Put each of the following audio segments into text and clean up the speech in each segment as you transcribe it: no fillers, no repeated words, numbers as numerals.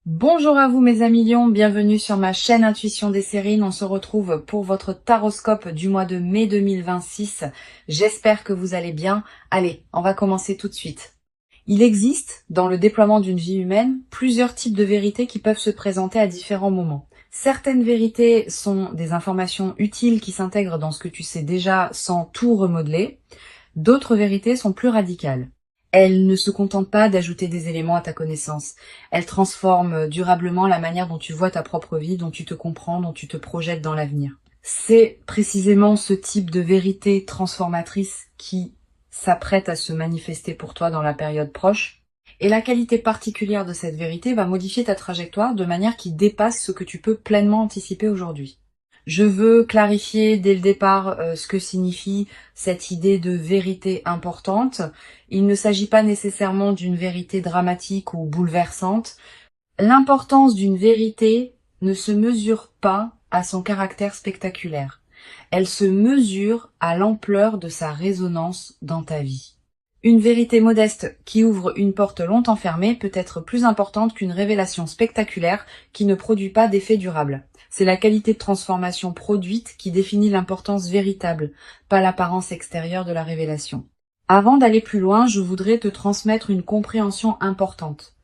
Bonjour à vous mes amis lions, bienvenue sur ma chaîne Intuition des Sérines. On se retrouve pour votre taroscope du mois de mai 2026. J'espère que vous allez bien. Allez, on va commencer tout de suite. Il existe, dans le déploiement d'une vie humaine, plusieurs types de vérités qui peuvent se présenter à différents moments. Certaines vérités sont des informations utiles qui s'intègrent dans ce que tu sais déjà sans tout remodeler. D'autres vérités sont plus radicales. Elles ne se contentent pas d'ajouter des éléments à ta connaissance. Elles transforment durablement la manière dont tu vois ta propre vie, dont tu te comprends, dont tu te projettes dans l'avenir. C'est précisément ce type de vérité transformatrice qui s'apprête à se manifester pour toi dans la période proche. Et la qualité particulière de cette vérité va modifier ta trajectoire de manière qui dépasse ce que tu peux pleinement anticiper aujourd'hui. Je veux clarifier dès le départ ce que signifie cette idée de vérité importante. Il ne s'agit pas nécessairement d'une vérité dramatique ou bouleversante. L'importance d'une vérité ne se mesure pas à son caractère spectaculaire. Elle se mesure à l'ampleur de sa résonance dans ta vie. Une vérité modeste qui ouvre une porte longtemps fermée peut être plus importante qu'une révélation spectaculaire qui ne produit pas d'effet durable. C'est la qualité de transformation produite qui définit l'importance véritable, pas l'apparence extérieure de la révélation. Avant d'aller plus loin, je voudrais te transmettre une compréhension importante.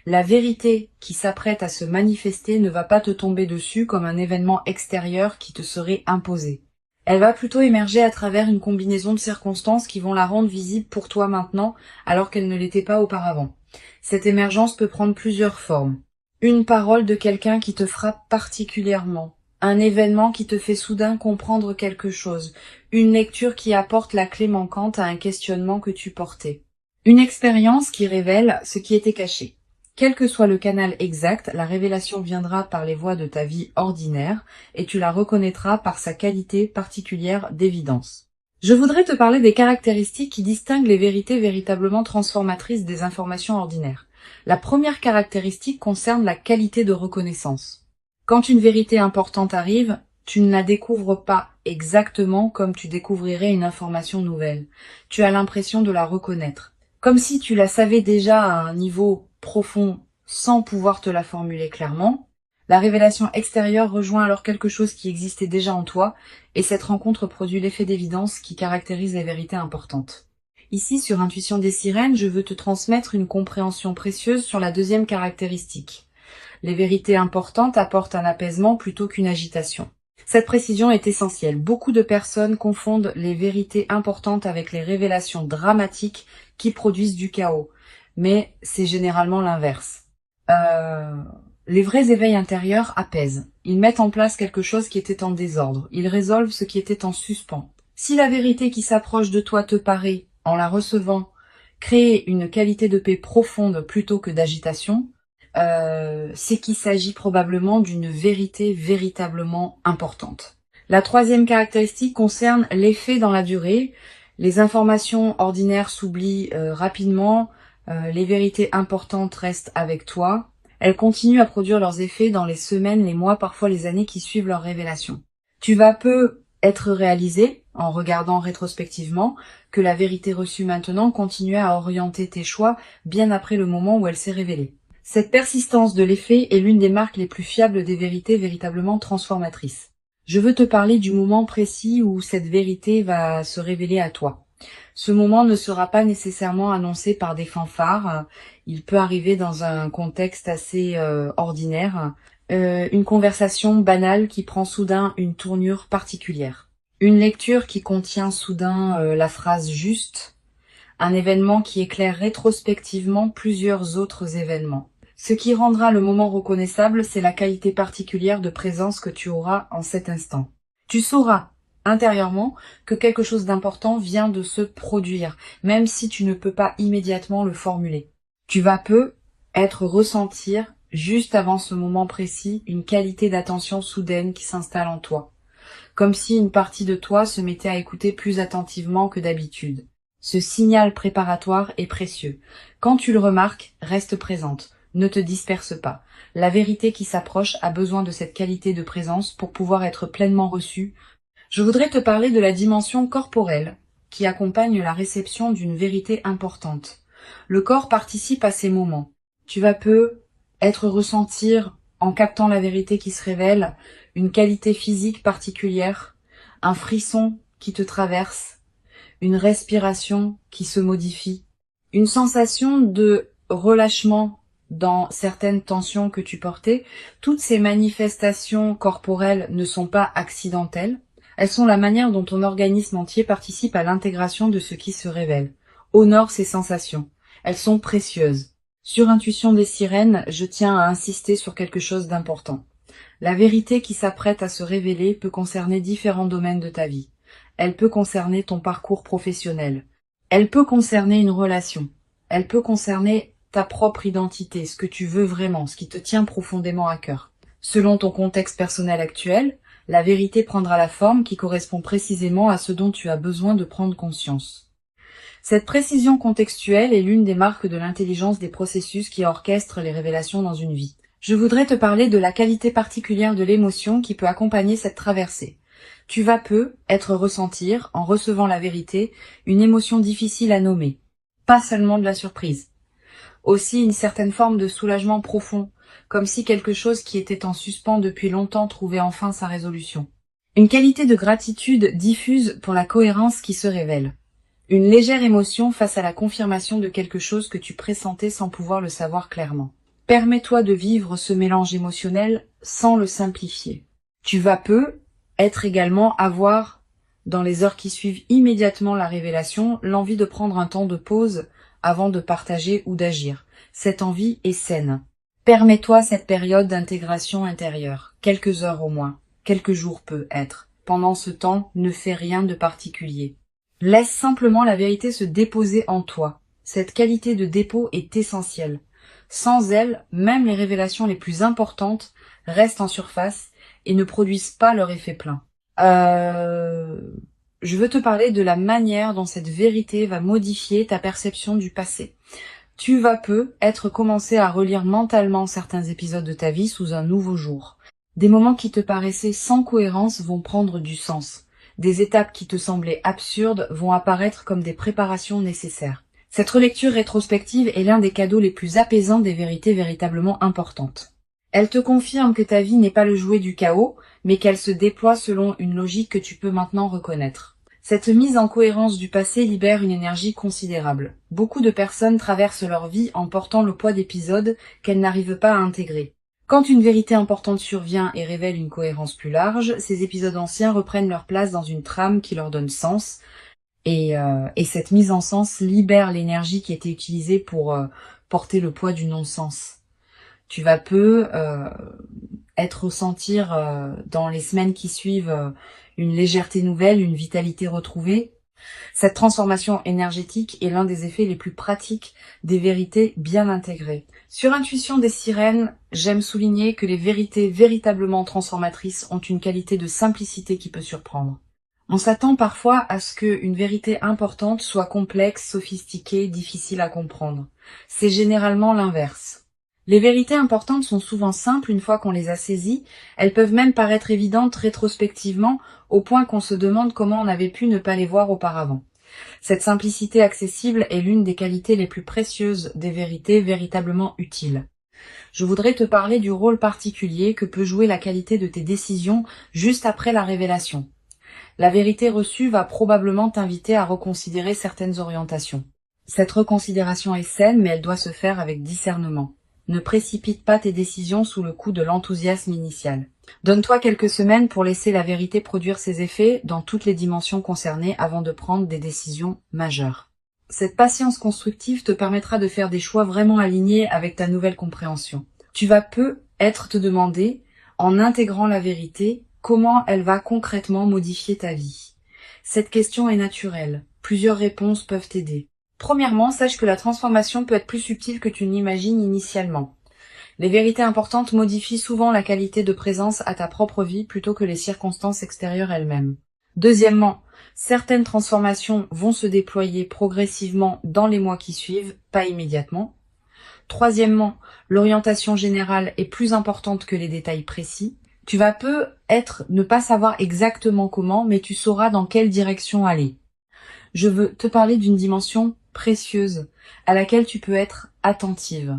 La vérité qui s'apprête à se manifester ne va pas te tomber dessus comme un événement extérieur qui te serait imposé. Elle va plutôt émerger à travers une combinaison de circonstances qui vont la rendre visible pour toi maintenant, alors qu'elle ne l'était pas auparavant. Cette émergence peut prendre plusieurs formes. Une parole de quelqu'un qui te frappe particulièrement. Un événement qui te fait soudain comprendre quelque chose. Une lecture qui apporte la clé manquante à un questionnement que tu portais. Une expérience qui révèle ce qui était caché. Quel que soit le canal exact, la révélation viendra par les voies de ta vie ordinaire et tu la reconnaîtras par sa qualité particulière d'évidence. Je voudrais te parler des caractéristiques qui distinguent les vérités véritablement transformatrices des informations ordinaires. La première caractéristique concerne la qualité de reconnaissance. Quand une vérité importante arrive, tu ne la découvres pas exactement comme tu découvrirais une information nouvelle. Tu as l'impression de la reconnaître. Comme si tu la savais déjà à un niveau profond sans pouvoir te la formuler clairement. La révélation extérieure rejoint alors quelque chose qui existait déjà en toi, et cette rencontre produit l'effet d'évidence qui caractérise les vérités importantes. Ici, sur Intuition des Sirènes, je veux te transmettre une compréhension précieuse sur la deuxième caractéristique. Les vérités importantes apportent un apaisement plutôt qu'une agitation. Cette précision est essentielle. Beaucoup de personnes confondent les vérités importantes avec les révélations dramatiques qui produisent du chaos. Mais c'est généralement l'inverse. Les vrais éveils intérieurs apaisent. Ils mettent en place quelque chose qui était en désordre. Ils résolvent ce qui était en suspens. Si la vérité qui s'approche de toi te paraît, en la recevant, créer une qualité de paix profonde plutôt que d'agitation, c'est qu'il s'agit probablement d'une vérité véritablement importante. La troisième caractéristique concerne l'effet dans la durée. Les informations ordinaires s'oublient rapidement, les vérités importantes restent avec toi. Elles continuent à produire leurs effets dans les semaines, les mois, parfois les années qui suivent leur révélation. Tu vas peu être réalisé, en regardant rétrospectivement, que la vérité reçue maintenant continuait à orienter tes choix bien après le moment où elle s'est révélée. Cette persistance de l'effet est l'une des marques les plus fiables des vérités véritablement transformatrices. Je veux te parler du moment précis où cette vérité va se révéler à toi. Ce moment ne sera pas nécessairement annoncé par des fanfares, il peut arriver dans un contexte assez ordinaire, une conversation banale qui prend soudain une tournure particulière, une lecture qui contient soudain la phrase juste, un événement qui éclaire rétrospectivement plusieurs autres événements. Ce qui rendra le moment reconnaissable, c'est la qualité particulière de présence que tu auras en cet instant. Tu sauras intérieurement que quelque chose d'important vient de se produire, même si tu ne peux pas immédiatement le formuler. Tu vas peu ressentir, juste avant ce moment précis, une qualité d'attention soudaine qui s'installe en toi, comme si une partie de toi se mettait à écouter plus attentivement que d'habitude. Ce signal préparatoire est précieux. Quand tu le remarques, reste présente. Ne te disperse pas. La vérité qui s'approche a besoin de cette qualité de présence pour pouvoir être pleinement reçue. Je voudrais te parler de la dimension corporelle qui accompagne la réception d'une vérité importante. Le corps participe à ces moments. Tu vas peu être ressentir, en captant la vérité qui se révèle, une qualité physique particulière, un frisson qui te traverse, une respiration qui se modifie, une sensation de relâchement dans certaines tensions que tu portais. Toutes ces manifestations corporelles ne sont pas accidentelles. Elles sont la manière dont ton organisme entier participe à l'intégration de ce qui se révèle. Honore ces sensations. Elles sont précieuses. Sur Intuition des sirènes, je tiens à insister sur quelque chose d'important. La vérité qui s'apprête à se révéler peut concerner différents domaines de ta vie. Elle peut concerner ton parcours professionnel. Elle peut concerner une relation. Elle peut concerner ta propre identité, ce que tu veux vraiment, ce qui te tient profondément à cœur. Selon ton contexte personnel actuel, la vérité prendra la forme qui correspond précisément à ce dont tu as besoin de prendre conscience. Cette précision contextuelle est l'une des marques de l'intelligence des processus qui orchestrent les révélations dans une vie. Je voudrais te parler de la qualité particulière de l'émotion qui peut accompagner cette traversée. Tu vas peu être ressentir, en recevant la vérité, une émotion difficile à nommer. Pas seulement de la surprise. Aussi une certaine forme de soulagement profond, comme si quelque chose qui était en suspens depuis longtemps trouvait enfin sa résolution. Une qualité de gratitude diffuse pour la cohérence qui se révèle. Une légère émotion face à la confirmation de quelque chose que tu pressentais sans pouvoir le savoir clairement. Permets-toi de vivre ce mélange émotionnel sans le simplifier. Tu vas peu être également avoir, dans les heures qui suivent immédiatement la révélation, l'envie de prendre un temps de pause avant de partager ou d'agir. Cette envie est saine. Permets-toi cette période d'intégration intérieure, quelques heures au moins, quelques jours peut être. Pendant ce temps, ne fais rien de particulier. Laisse simplement la vérité se déposer en toi. Cette qualité de dépôt est essentielle. Sans elle, même les révélations les plus importantes restent en surface et ne produisent pas leur effet plein. Je veux te parler de la manière dont cette vérité va modifier ta perception du passé. Tu vas peu être commencé à relire mentalement certains épisodes de ta vie sous un nouveau jour. Des moments qui te paraissaient sans cohérence vont prendre du sens. Des étapes qui te semblaient absurdes vont apparaître comme des préparations nécessaires. Cette relecture rétrospective est l'un des cadeaux les plus apaisants des vérités véritablement importantes. Elle te confirme que ta vie n'est pas le jouet du chaos, mais qu'elle se déploie selon une logique que tu peux maintenant reconnaître. Cette mise en cohérence du passé libère une énergie considérable. Beaucoup de personnes traversent leur vie en portant le poids d'épisodes qu'elles n'arrivent pas à intégrer. Quand une vérité importante survient et révèle une cohérence plus large, ces épisodes anciens reprennent leur place dans une trame qui leur donne sens, et cette mise en sens libère l'énergie qui était utilisée pour porter le poids du non-sens. Tu vas peu ressentir dans les semaines qui suivent une légèreté nouvelle, une vitalité retrouvée. Cette transformation énergétique est l'un des effets les plus pratiques des vérités bien intégrées. Sur Intuition des sirènes, j'aime souligner que les vérités véritablement transformatrices ont une qualité de simplicité qui peut surprendre. On s'attend parfois à ce qu'une vérité importante soit complexe, sophistiquée, difficile à comprendre. C'est généralement l'inverse. Les vérités importantes sont souvent simples une fois qu'on les a saisies, elles peuvent même paraître évidentes rétrospectivement, au point qu'on se demande comment on avait pu ne pas les voir auparavant. Cette simplicité accessible est l'une des qualités les plus précieuses des vérités véritablement utiles. Je voudrais te parler du rôle particulier que peut jouer la qualité de tes décisions juste après la révélation. La vérité reçue va probablement t'inviter à reconsidérer certaines orientations. Cette reconsidération est saine, mais elle doit se faire avec discernement. Ne précipite pas tes décisions sous le coup de l'enthousiasme initial. Donne-toi quelques semaines pour laisser la vérité produire ses effets dans toutes les dimensions concernées avant de prendre des décisions majeures. Cette patience constructive te permettra de faire des choix vraiment alignés avec ta nouvelle compréhension. Tu vas peu être te demander, en intégrant la vérité, comment elle va concrètement modifier ta vie. Cette question est naturelle. Plusieurs réponses peuvent t'aider. Premièrement, sache que la transformation peut être plus subtile que tu n'imagines initialement. Les vérités importantes modifient souvent la qualité de présence à ta propre vie plutôt que les circonstances extérieures elles-mêmes. Deuxièmement, certaines transformations vont se déployer progressivement dans les mois qui suivent, pas immédiatement. Troisièmement, l'orientation générale est plus importante que les détails précis. Tu vas peu ne pas savoir exactement comment, mais tu sauras dans quelle direction aller. Je veux te parler d'une dimension précieuse à laquelle tu peux être attentive.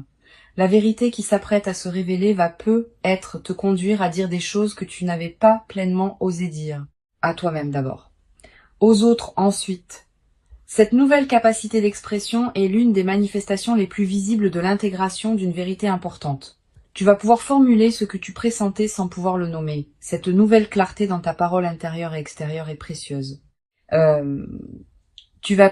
La vérité qui s'apprête à se révéler va peut-être te conduire à dire des choses que tu n'avais pas pleinement osé dire. À toi-même d'abord. Aux autres ensuite. Cette nouvelle capacité d'expression est l'une des manifestations les plus visibles de l'intégration d'une vérité importante. Tu vas pouvoir formuler ce que tu pressentais sans pouvoir le nommer. Cette nouvelle clarté dans ta parole intérieure et extérieure est précieuse. Tu vas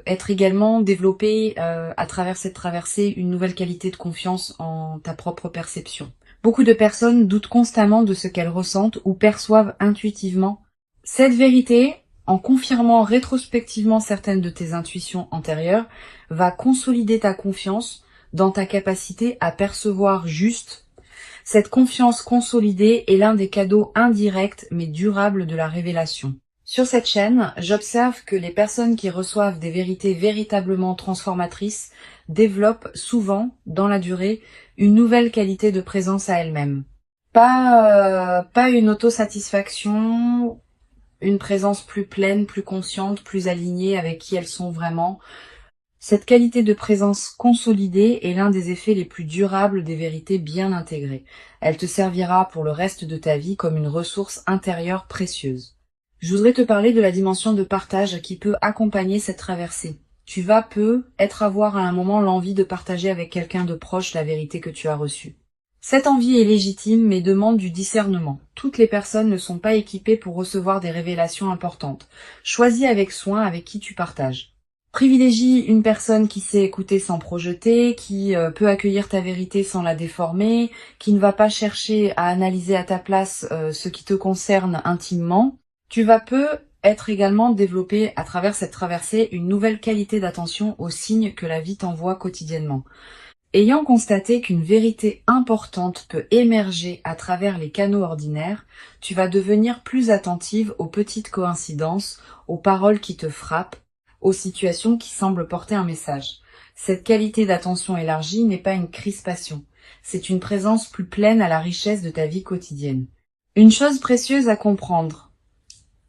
être également développé à travers cette traversée une nouvelle qualité de confiance en ta propre perception. Beaucoup de personnes doutent constamment de ce qu'elles ressentent ou perçoivent intuitivement. Cette vérité, en confirmant rétrospectivement certaines de tes intuitions antérieures, va consolider ta confiance dans ta capacité à percevoir juste. Cette confiance consolidée est l'un des cadeaux indirects mais durables de la révélation. Sur cette chaîne, j'observe que les personnes qui reçoivent des vérités véritablement transformatrices développent souvent, dans la durée, une nouvelle qualité de présence à elles-mêmes. Pas une autosatisfaction, une présence plus pleine, plus consciente, plus alignée avec qui elles sont vraiment. Cette qualité de présence consolidée est l'un des effets les plus durables des vérités bien intégrées. Elle te servira pour le reste de ta vie comme une ressource intérieure précieuse. Je voudrais te parler de la dimension de partage qui peut accompagner cette traversée. Tu vas peut-être avoir à un moment l'envie de partager avec quelqu'un de proche la vérité que tu as reçue. Cette envie est légitime mais demande du discernement. Toutes les personnes ne sont pas équipées pour recevoir des révélations importantes. Choisis avec soin avec qui tu partages. Privilégie une personne qui sait écouter sans projeter, qui peut accueillir ta vérité sans la déformer, qui ne va pas chercher à analyser à ta place ce qui te concerne intimement. Tu vas peut-être également développer à travers cette traversée une nouvelle qualité d'attention aux signes que la vie t'envoie quotidiennement. Ayant constaté qu'une vérité importante peut émerger à travers les canaux ordinaires, tu vas devenir plus attentive aux petites coïncidences, aux paroles qui te frappent, aux situations qui semblent porter un message. Cette qualité d'attention élargie n'est pas une crispation, c'est une présence plus pleine à la richesse de ta vie quotidienne. Une chose précieuse à comprendre.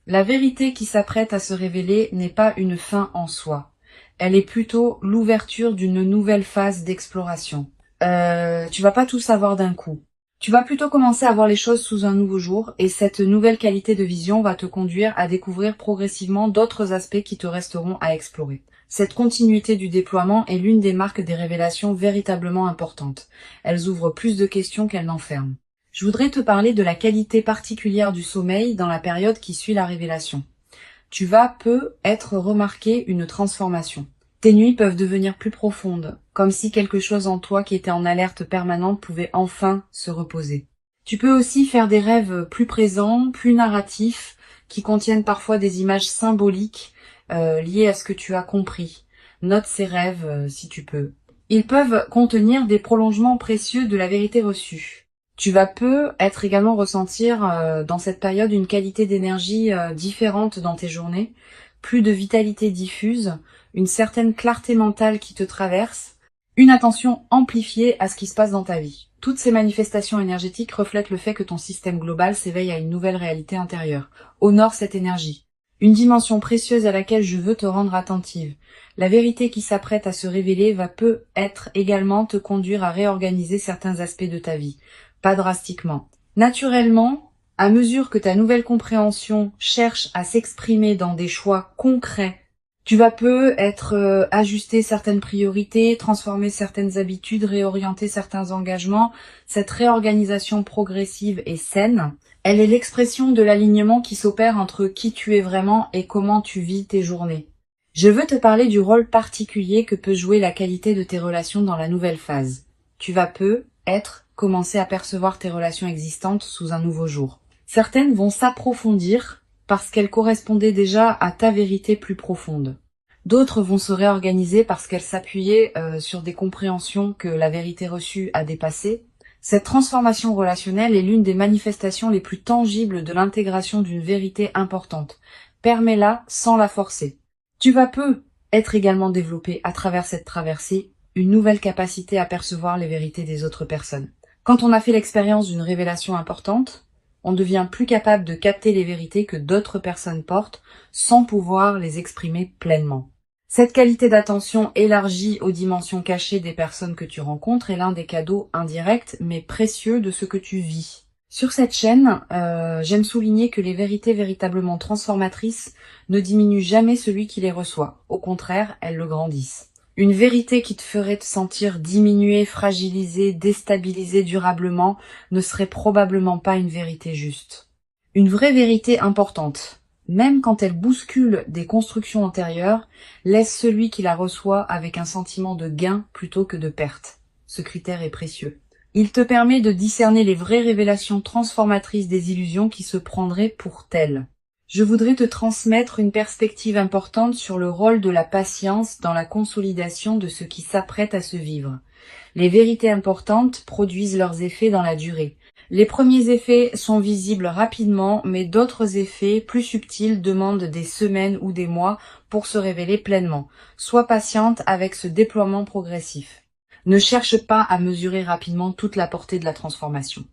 La vérité qui s'apprête à se révéler n'est pas une fin en soi. Elle est plutôt l'ouverture d'une nouvelle phase d'exploration. Tu vas pas tout savoir d'un coup. Tu vas plutôt commencer à voir les choses sous un nouveau jour et cette nouvelle qualité de vision va te conduire à découvrir progressivement d'autres aspects qui te resteront à explorer. Cette continuité du déploiement est l'une des marques des révélations véritablement importantes. Elles ouvrent plus de questions qu'elles n'enferment. Je voudrais te parler de la qualité particulière du sommeil dans la période qui suit la révélation. Tu vas peut-être remarquer une transformation. Tes nuits peuvent devenir plus profondes, comme si quelque chose en toi qui était en alerte permanente pouvait enfin se reposer. Tu peux aussi faire des rêves plus présents, plus narratifs, qui contiennent parfois des images symboliques liées à ce que tu as compris. Note ces rêves si tu peux. Ils peuvent contenir des prolongements précieux de la vérité reçue. Tu vas peut-être également ressentir dans cette période une qualité d'énergie différente dans tes journées, plus de vitalité diffuse, une certaine clarté mentale qui te traverse, une attention amplifiée à ce qui se passe dans ta vie. Toutes ces manifestations énergétiques reflètent le fait que ton système global s'éveille à une nouvelle réalité intérieure. Honore cette énergie. Une dimension précieuse à laquelle je veux te rendre attentive. La vérité qui s'apprête à se révéler va peut-être également te conduire à réorganiser certains aspects de ta vie. Pas drastiquement. Naturellement, à mesure que ta nouvelle compréhension cherche à s'exprimer dans des choix concrets, tu vas peut-être ajuster certaines priorités, transformer certaines habitudes, réorienter certains engagements. Cette réorganisation progressive et saine, elle est l'expression de l'alignement qui s'opère entre qui tu es vraiment et comment tu vis tes journées. Je veux te parler du rôle particulier que peut jouer la qualité de tes relations dans la nouvelle phase. Tu vas peut-être commencer à percevoir tes relations existantes sous un nouveau jour. Certaines vont s'approfondir parce qu'elles correspondaient déjà à ta vérité plus profonde. D'autres vont se réorganiser parce qu'elles s'appuyaient sur des compréhensions que la vérité reçue a dépassées. Cette transformation relationnelle est l'une des manifestations les plus tangibles de l'intégration d'une vérité importante. Permets-la sans la forcer. Tu vas être également développé à travers cette traversée une nouvelle capacité à percevoir les vérités des autres personnes. Quand on a fait l'expérience d'une révélation importante, on devient plus capable de capter les vérités que d'autres personnes portent sans pouvoir les exprimer pleinement. Cette qualité d'attention élargie aux dimensions cachées des personnes que tu rencontres est l'un des cadeaux indirects mais précieux de ce que tu vis. Sur cette chaîne, j'aime souligner que les vérités véritablement transformatrices ne diminuent jamais celui qui les reçoit. Au contraire, elles le grandissent. Une vérité qui te ferait te sentir diminué, fragilisé, déstabilisé durablement ne serait probablement pas une vérité juste. Une vraie vérité importante, même quand elle bouscule des constructions antérieures, laisse celui qui la reçoit avec un sentiment de gain plutôt que de perte. Ce critère est précieux. Il te permet de discerner les vraies révélations transformatrices des illusions qui se prendraient pour telles. Je voudrais te transmettre une perspective importante sur le rôle de la patience dans la consolidation de ce qui s'apprête à se vivre. Les vérités importantes produisent leurs effets dans la durée. Les premiers effets sont visibles rapidement, mais d'autres effets plus subtils demandent des semaines ou des mois pour se révéler pleinement. Sois patiente avec ce déploiement progressif. Ne cherche pas à mesurer rapidement toute la portée de la transformation.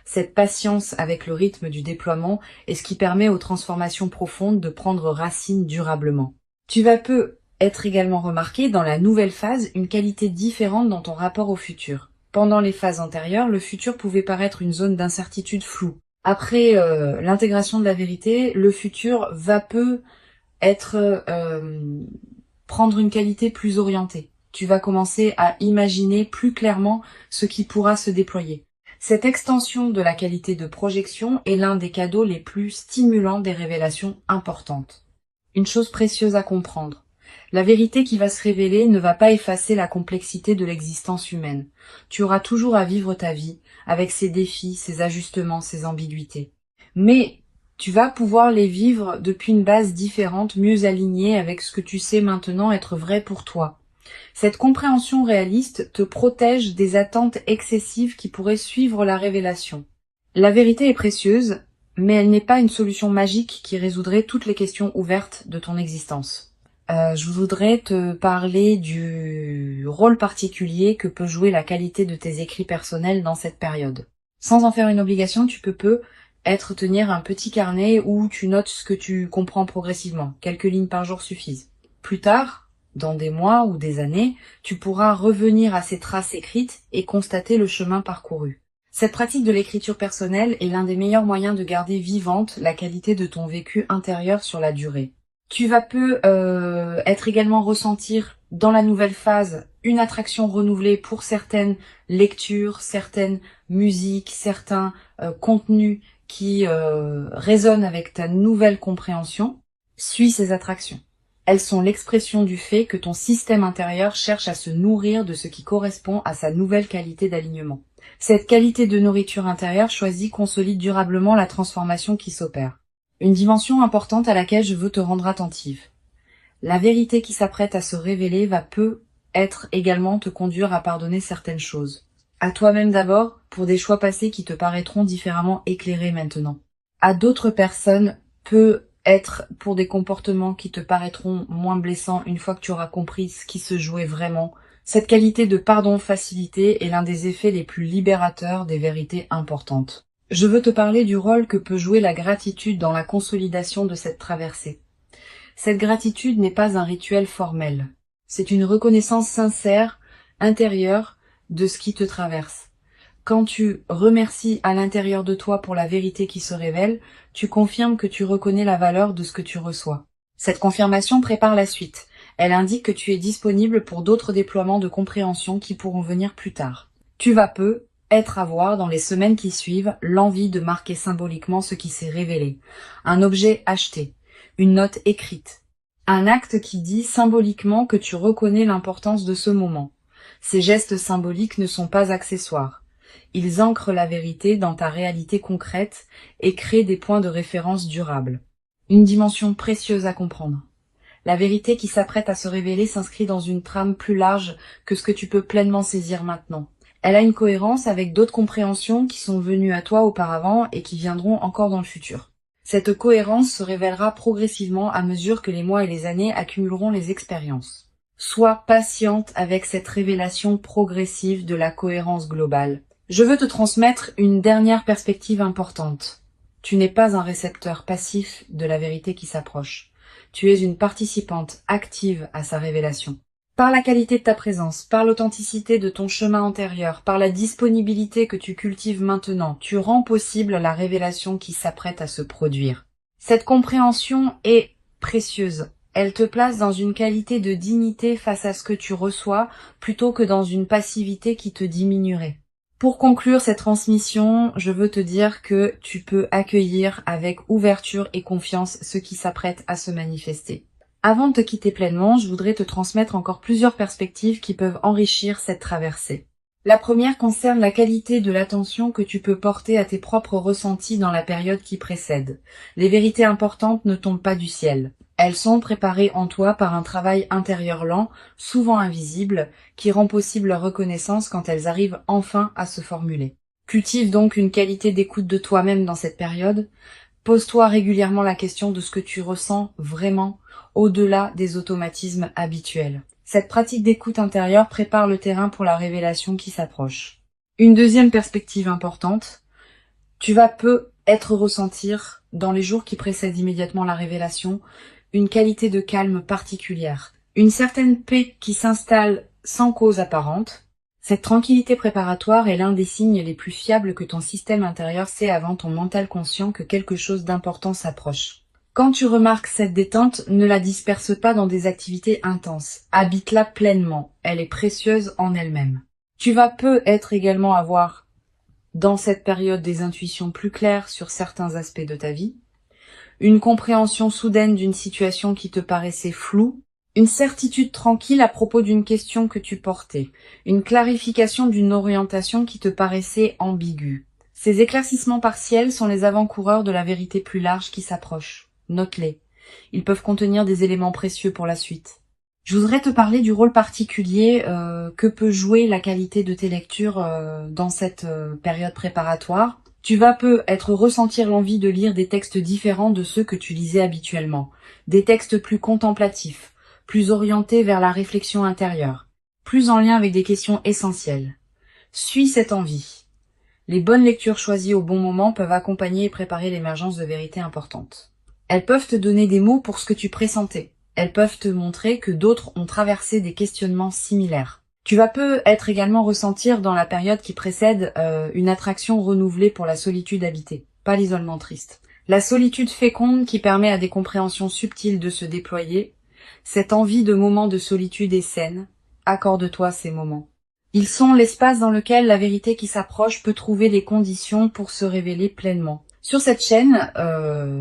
Cette patience avec le rythme du déploiement est ce qui permet aux transformations profondes de prendre racine durablement. Tu vas peu être également remarqué dans la nouvelle phase une qualité différente dans ton rapport au futur. Pendant les phases antérieures, le futur pouvait paraître une zone d'incertitude floue. Après l'intégration de la vérité, le futur va peu être prendre une qualité plus orientée. Tu vas commencer à imaginer plus clairement ce qui pourra se déployer. Cette extension de la qualité de projection est l'un des cadeaux les plus stimulants des révélations importantes. Une chose précieuse à comprendre. La vérité qui va se révéler ne va pas effacer la complexité de l'existence humaine. Tu auras toujours à vivre ta vie, avec ses défis, ses ajustements, ses ambiguïtés. Mais tu vas pouvoir les vivre depuis une base différente, mieux alignée avec ce que tu sais maintenant être vrai pour toi. Cette compréhension réaliste te protège des attentes excessives qui pourraient suivre la révélation. La vérité est précieuse, mais elle n'est pas une solution magique qui résoudrait toutes les questions ouvertes de ton existence. Je voudrais te parler du rôle particulier que peut jouer la qualité de tes écrits personnels dans cette période. Sans en faire une obligation, tu peux tenir un petit carnet où tu notes ce que tu comprends progressivement. Quelques lignes par jour suffisent. Plus tard, dans des mois ou des années, tu pourras revenir à ces traces écrites et constater le chemin parcouru. Cette pratique de l'écriture personnelle est l'un des meilleurs moyens de garder vivante la qualité de ton vécu intérieur sur la durée. Tu vas être également ressentir dans la nouvelle phase une attraction renouvelée pour certaines lectures, certaines musiques, certains contenus qui résonnent avec ta nouvelle compréhension. Suis ces attractions. Elles sont l'expression du fait que ton système intérieur cherche à se nourrir de ce qui correspond à sa nouvelle qualité d'alignement. Cette qualité de nourriture intérieure choisie consolide durablement la transformation qui s'opère. Une dimension importante à laquelle je veux te rendre attentive. La vérité qui s'apprête à se révéler va peut-être également te conduire à pardonner certaines choses. À toi-même d'abord, pour des choix passés qui te paraîtront différemment éclairés maintenant. À d'autres personnes, peut-être pour des comportements qui te paraîtront moins blessants une fois que tu auras compris ce qui se jouait vraiment. Cette qualité de pardon facilité est l'un des effets les plus libérateurs des vérités importantes. Je veux te parler du rôle que peut jouer la gratitude dans la consolidation de cette traversée. Cette gratitude n'est pas un rituel formel. C'est une reconnaissance sincère, intérieure, de ce qui te traverse. Quand tu remercies à l'intérieur de toi pour la vérité qui se révèle, tu confirmes que tu reconnais la valeur de ce que tu reçois. Cette confirmation prépare la suite. Elle indique que tu es disponible pour d'autres déploiements de compréhension qui pourront venir plus tard. Tu vas être à voir dans les semaines qui suivent l'envie de marquer symboliquement ce qui s'est révélé. Un objet acheté, une note écrite, un acte qui dit symboliquement que tu reconnais l'importance de ce moment. Ces gestes symboliques ne sont pas accessoires. Ils ancrent la vérité dans ta réalité concrète et créent des points de référence durables. Une dimension précieuse à comprendre. La vérité qui s'apprête à se révéler s'inscrit dans une trame plus large que ce que tu peux pleinement saisir maintenant. Elle a une cohérence avec d'autres compréhensions qui sont venues à toi auparavant et qui viendront encore dans le futur. Cette cohérence se révélera progressivement à mesure que les mois et les années accumuleront les expériences. Sois patiente avec cette révélation progressive de la cohérence globale. Je veux te transmettre une dernière perspective importante. Tu n'es pas un récepteur passif de la vérité qui s'approche. Tu es une participante active à sa révélation. Par la qualité de ta présence, par l'authenticité de ton chemin antérieur, par la disponibilité que tu cultives maintenant, tu rends possible la révélation qui s'apprête à se produire. Cette compréhension est précieuse. Elle te place dans une qualité de dignité face à ce que tu reçois, plutôt que dans une passivité qui te diminuerait. Pour conclure cette transmission, je veux te dire que tu peux accueillir avec ouverture et confiance ce qui s'apprête à se manifester. Avant de te quitter pleinement, je voudrais te transmettre encore plusieurs perspectives qui peuvent enrichir cette traversée. La première concerne la qualité de l'attention que tu peux porter à tes propres ressentis dans la période qui précède. Les vérités importantes ne tombent pas du ciel. Elles sont préparées en toi par un travail intérieur lent, souvent invisible, qui rend possible leur reconnaissance quand elles arrivent enfin à se formuler. Cultive donc une qualité d'écoute de toi-même dans cette période. Pose-toi régulièrement la question de ce que tu ressens vraiment, au-delà des automatismes habituels. Cette pratique d'écoute intérieure prépare le terrain pour la révélation qui s'approche. Une deuxième perspective importante, tu vas peut-être ressentir, dans les jours qui précèdent immédiatement la révélation, une qualité de calme particulière, une certaine paix qui s'installe sans cause apparente. Cette tranquillité préparatoire est l'un des signes les plus fiables que ton système intérieur sait avant ton mental conscient que quelque chose d'important s'approche. Quand tu remarques cette détente, ne la disperse pas dans des activités intenses. Habite-la pleinement. Elle est précieuse en elle-même. Tu vas peut-être également avoir, dans cette période, des intuitions plus claires sur certains aspects de ta vie, une compréhension soudaine d'une situation qui te paraissait floue, une certitude tranquille à propos d'une question que tu portais, une clarification d'une orientation qui te paraissait ambiguë. Ces éclaircissements partiels sont les avant-coureurs de la vérité plus large qui s'approche. Note-les. Ils peuvent contenir des éléments précieux pour la suite. Je voudrais te parler du rôle particulier que peut jouer la qualité de tes lectures dans cette période préparatoire. Tu vas peut-être ressentir l'envie de lire des textes différents de ceux que tu lisais habituellement, des textes plus contemplatifs, plus orientés vers la réflexion intérieure, plus en lien avec des questions essentielles. Suis cette envie. Les bonnes lectures choisies au bon moment peuvent accompagner et préparer l'émergence de vérités importantes. Elles peuvent te donner des mots pour ce que tu pressentais. Elles peuvent te montrer que d'autres ont traversé des questionnements similaires. Tu vas peut-être également ressentir dans la période qui précède une attraction renouvelée pour la solitude habitée, pas l'isolement triste. La solitude féconde qui permet à des compréhensions subtiles de se déployer. Cette envie de moments de solitude est saine. Accorde-toi ces moments. Ils sont l'espace dans lequel la vérité qui s'approche peut trouver les conditions pour se révéler pleinement. Sur cette chaîne,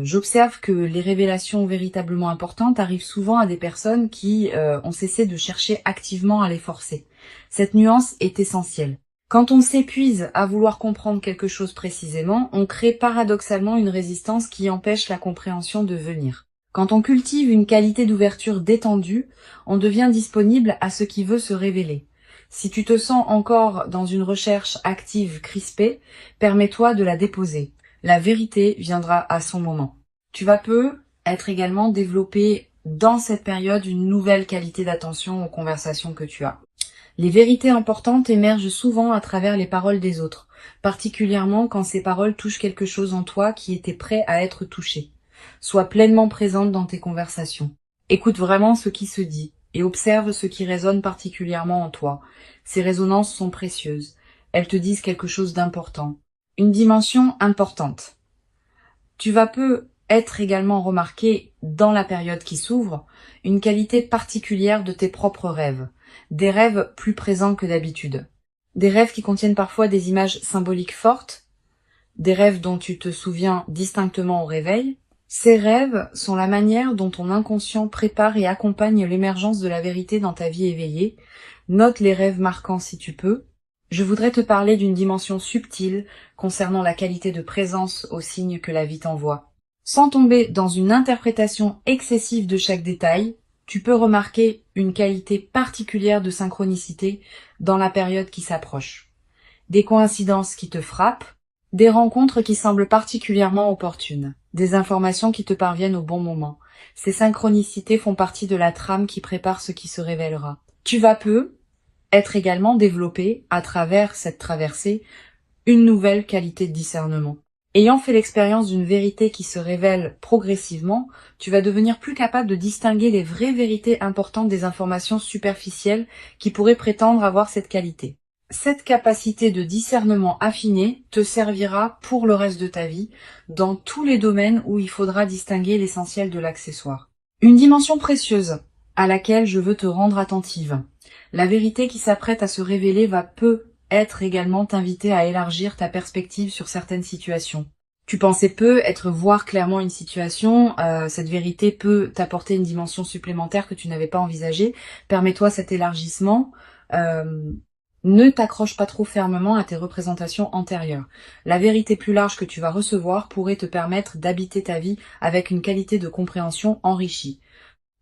j'observe que les révélations véritablement importantes arrivent souvent à des personnes qui ont cessé de chercher activement à les forcer. Cette nuance est essentielle. Quand on s'épuise à vouloir comprendre quelque chose précisément, on crée paradoxalement une résistance qui empêche la compréhension de venir. Quand on cultive une qualité d'ouverture détendue, on devient disponible à ce qui veut se révéler. Si tu te sens encore dans une recherche active crispée, permets-toi de la déposer. La vérité viendra à son moment. Tu vas peut-être également développer dans cette période une nouvelle qualité d'attention aux conversations que tu as. Les vérités importantes émergent souvent à travers les paroles des autres, particulièrement quand ces paroles touchent quelque chose en toi qui était prêt à être touché. Sois pleinement présente dans tes conversations. Écoute vraiment ce qui se dit et observe ce qui résonne particulièrement en toi. Ces résonances sont précieuses. Elles te disent quelque chose d'important. Une dimension importante. Tu vas peut-être également remarquer, dans la période qui s'ouvre, une qualité particulière de tes propres rêves. Des rêves plus présents que d'habitude. Des rêves qui contiennent parfois des images symboliques fortes. Des rêves dont tu te souviens distinctement au réveil. Ces rêves sont la manière dont ton inconscient prépare et accompagne l'émergence de la vérité dans ta vie éveillée. Note les rêves marquants si tu peux. Je voudrais te parler d'une dimension subtile concernant la qualité de présence aux signes que la vie t'envoie. Sans tomber dans une interprétation excessive de chaque détail, tu peux remarquer une qualité particulière de synchronicité dans la période qui s'approche. Des coïncidences qui te frappent, des rencontres qui semblent particulièrement opportunes, des informations qui te parviennent au bon moment. Ces synchronicités font partie de la trame qui prépare ce qui se révélera. Tu vas être également développé, à travers cette traversée, une nouvelle qualité de discernement. Ayant fait l'expérience d'une vérité qui se révèle progressivement, tu vas devenir plus capable de distinguer les vraies vérités importantes des informations superficielles qui pourraient prétendre avoir cette qualité. Cette capacité de discernement affiné te servira pour le reste de ta vie, dans tous les domaines où il faudra distinguer l'essentiel de l'accessoire. Une dimension précieuse à laquelle je veux te rendre attentive. La vérité qui s'apprête à se révéler va peut-être également t'inviter à élargir ta perspective sur certaines situations. Tu pensais peut-être voir clairement une situation, cette vérité peut t'apporter une dimension supplémentaire que tu n'avais pas envisagée. Permets-toi cet élargissement. Ne t'accroche pas trop fermement à tes représentations antérieures. La vérité plus large que tu vas recevoir pourrait te permettre d'habiter ta vie avec une qualité de compréhension enrichie.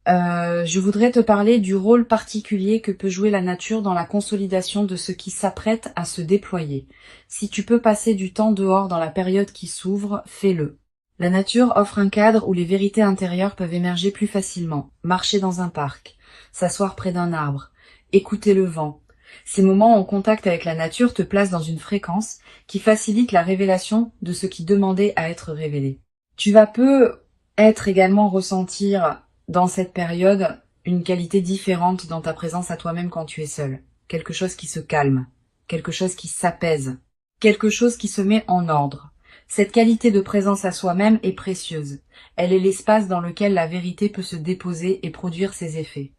Je voudrais te parler du rôle particulier que peut jouer la nature dans la consolidation de ce qui s'apprête à se déployer. Si tu peux passer du temps dehors dans la période qui s'ouvre, fais-le. La nature offre un cadre où les vérités intérieures peuvent émerger plus facilement. Marcher dans un parc, s'asseoir près d'un arbre, écouter le vent. Ces moments en contact avec la nature te placent dans une fréquence qui facilite la révélation de ce qui demandait à être révélé. Tu vas peut-être également ressentir dans cette période une qualité différente dans ta présence à toi-même quand tu es seul. Quelque chose qui se calme, quelque chose qui s'apaise, quelque chose qui se met en ordre. Cette qualité de présence à soi-même est précieuse. Elle est l'espace dans lequel la vérité peut se déposer et produire ses effets.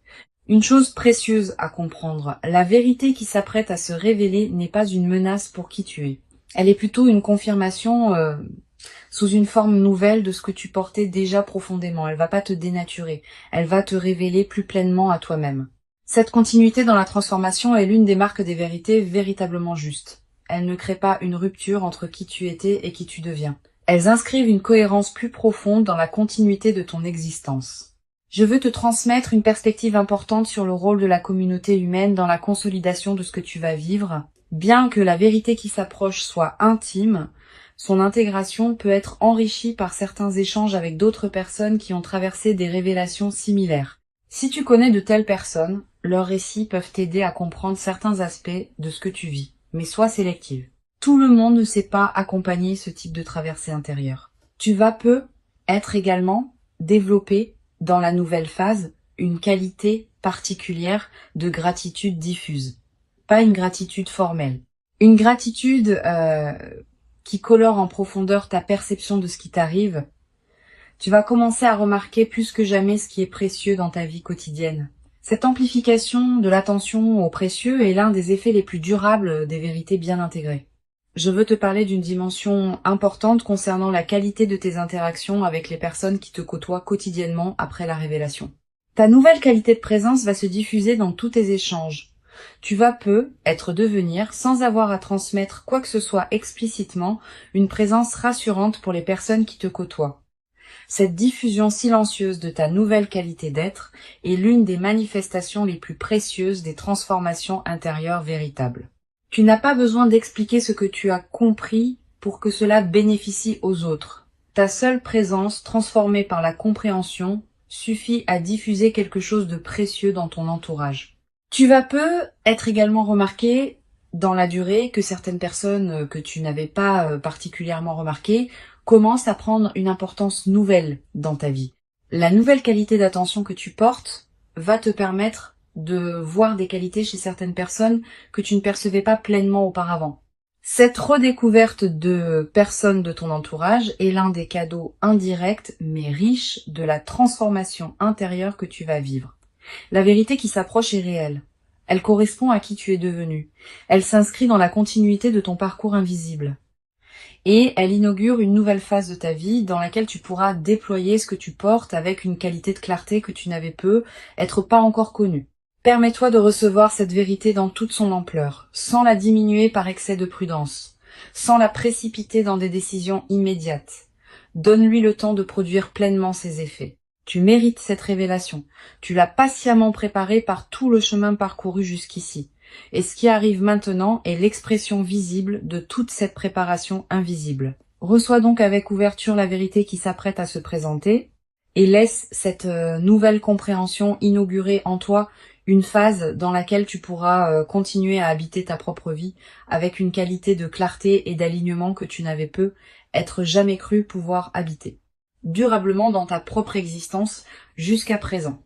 Une chose précieuse à comprendre, la vérité qui s'apprête à se révéler n'est pas une menace pour qui tu es. Elle est plutôt une confirmation sous une forme nouvelle de ce que tu portais déjà profondément. Elle va pas te dénaturer, elle va te révéler plus pleinement à toi-même. Cette continuité dans la transformation est l'une des marques des vérités véritablement justes. Elles ne créent pas une rupture entre qui tu étais et qui tu deviens. Elles inscrivent une cohérence plus profonde dans la continuité de ton existence. Je veux te transmettre une perspective importante sur le rôle de la communauté humaine dans la consolidation de ce que tu vas vivre. Bien que la vérité qui s'approche soit intime, son intégration peut être enrichie par certains échanges avec d'autres personnes qui ont traversé des révélations similaires. Si tu connais de telles personnes, leurs récits peuvent t'aider à comprendre certains aspects de ce que tu vis, mais sois sélective. Tout le monde ne sait pas accompagner ce type de traversée intérieure. Tu vas peut-être également développer dans la nouvelle phase une qualité particulière de gratitude diffuse. Pas une gratitude formelle. Une gratitude qui colore en profondeur ta perception de ce qui t'arrive. Tu vas commencer à remarquer plus que jamais ce qui est précieux dans ta vie quotidienne. Cette amplification de l'attention au précieux est l'un des effets les plus durables des vérités bien intégrées. Je veux te parler d'une dimension importante concernant la qualité de tes interactions avec les personnes qui te côtoient quotidiennement après la révélation. Ta nouvelle qualité de présence va se diffuser dans tous tes échanges. Tu vas peut-être devenir, sans avoir à transmettre quoi que ce soit explicitement, une présence rassurante pour les personnes qui te côtoient. Cette diffusion silencieuse de ta nouvelle qualité d'être est l'une des manifestations les plus précieuses des transformations intérieures véritables. Tu n'as pas besoin d'expliquer ce que tu as compris pour que cela bénéficie aux autres. Ta seule présence, transformée par la compréhension, suffit à diffuser quelque chose de précieux dans ton entourage. Tu vas peut-être également remarquer dans la durée que certaines personnes que tu n'avais pas particulièrement remarquées commencent à prendre une importance nouvelle dans ta vie. La nouvelle qualité d'attention que tu portes va te permettre de voir des qualités chez certaines personnes que tu ne percevais pas pleinement auparavant. Cette redécouverte de personnes de ton entourage est l'un des cadeaux indirects mais riches de la transformation intérieure que tu vas vivre. La vérité qui s'approche est réelle. Elle correspond à qui tu es devenu. Elle s'inscrit dans la continuité de ton parcours invisible. Et elle inaugure une nouvelle phase de ta vie dans laquelle tu pourras déployer ce que tu portes avec une qualité de clarté que tu n'avais peut-être pas encore connue. Permets-toi de recevoir cette vérité dans toute son ampleur, sans la diminuer par excès de prudence, sans la précipiter dans des décisions immédiates. Donne-lui le temps de produire pleinement ses effets. Tu mérites cette révélation. Tu l'as patiemment préparée par tout le chemin parcouru jusqu'ici. Et ce qui arrive maintenant est l'expression visible de toute cette préparation invisible. Reçois donc avec ouverture la vérité qui s'apprête à se présenter et laisse cette nouvelle compréhension inaugurer en toi Une phase dans laquelle tu pourras continuer à habiter ta propre vie avec une qualité de clarté et d'alignement que tu n'avais peut-être jamais cru pouvoir habiter durablement dans ta propre existence jusqu'à présent.